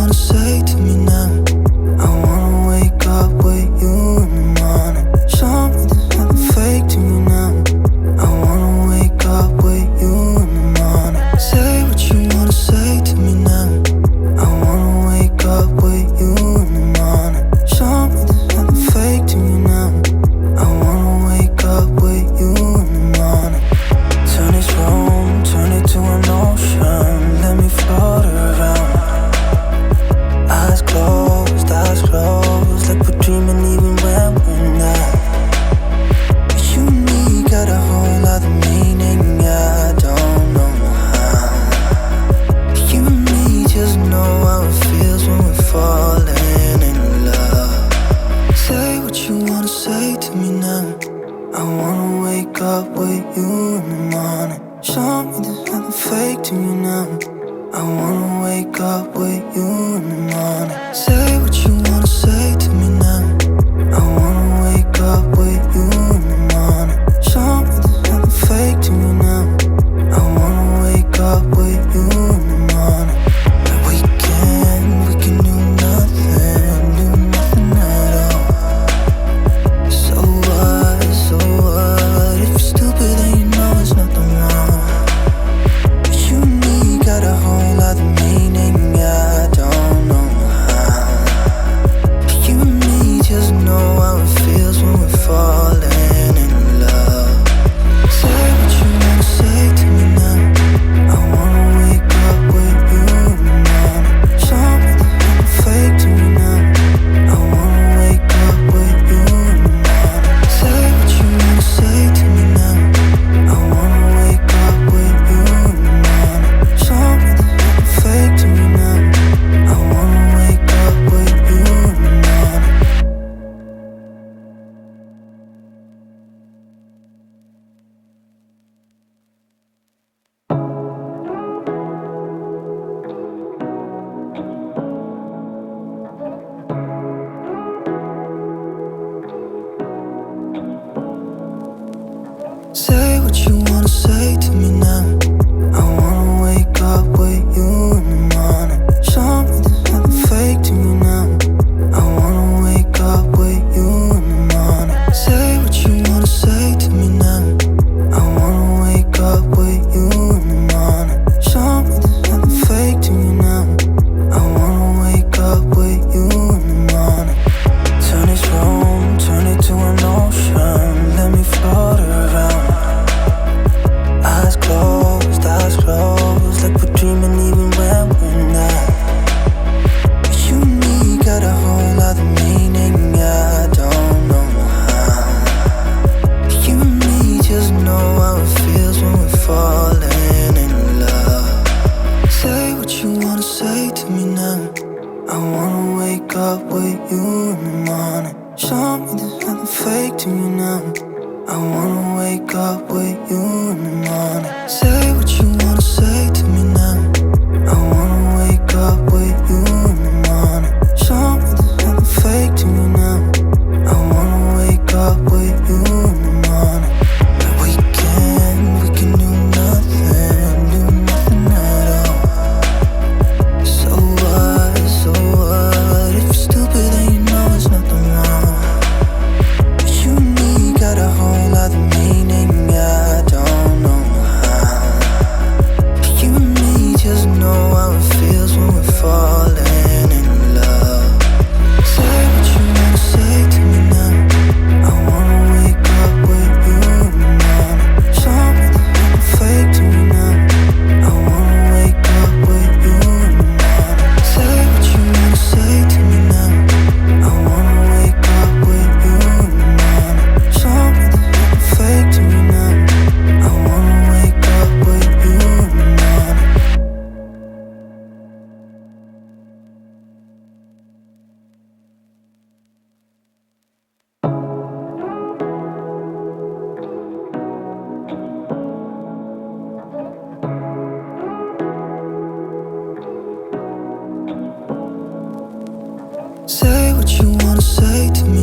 wanna say to me now. I wanna wake up with you in the morning. Show me there's nothing fake to me now. I wanna wake up with you in the morning. Say what you wanna say to me now. I wanna wake up with you in the morning. Show me there's nothing fake to me now. I wanna wake up with you in the morning. Turn this room, turn it to an ocean. Let me float around. Eyes closed, like we're dreaming even when we're not. You and me got a whole other meaning, I don't know how. You and me just know how it feels when we're falling in love. Say what you wanna say to me now. I wanna wake up with you in the morning. Show me there's nothing fake to me now. I wanna wake up with you in the morning. Say what you wanna say to me now. I wanna wake up with you in the morning. Show me there's nothing fake to me now. I wanna wake up with you in the morning. We can do nothing at all. So what, if you're stupid then you know there's nothing wrong. But you and me got a whole other meaning, I don't know how. But you and me just know how it feels when we're falling in love. Say what you wanna say to me now. I wanna wake up with you in the morning. Show me there's nothing fake to me now. I wanna wake up with you in the morning. Say what you wanna say to me now. I wanna wake up with you in the morning. Show me there's nothing fake to me now. I wanna wake up with you in the morning. Say what you wanna say to me now. I wanna wake up with you in the morning. Show me there's nothing fake to me now. I wanna wake up with you in the morning. Say what you wanna say to me now. I wanna wake up with you in the morning. Show me there's nothing fake to me now. I wanna wake up with you in the morning. Turn this room, turn it to an ocean. Let me float around. Eyes closed, like we're dreaming even when we're not. But you and me got a whole other meaning, I don't know how. But you and me just know how it feels when we're falling in love. Say what you wanna say to me now. I wanna wake up with you in the morning. Show me there's nothing fake to me now. I wanna wake up with you in the morning. Say what you wanna say to me now. I wanna wake up with you in the morning. Show me there's nothing fake to me now. I wanna wake up with you in the morning. We can do nothing at all. So what, if you're stupid then you know there's nothing wrong. But you and me got a whole other meaning, I don't know how. But you and me just know how it feels when we're falling in love. Say what you wanna say to me now. I wanna wake up with you in the morning. Show me there's nothing fake to me now. I wanna wake up with you in the morning. Say what you wanna say to me now. I wanna wake up with you in the morning. Show me there's nothing fake to me now. I wanna wake up with you in the morning. Say what you wanna say to me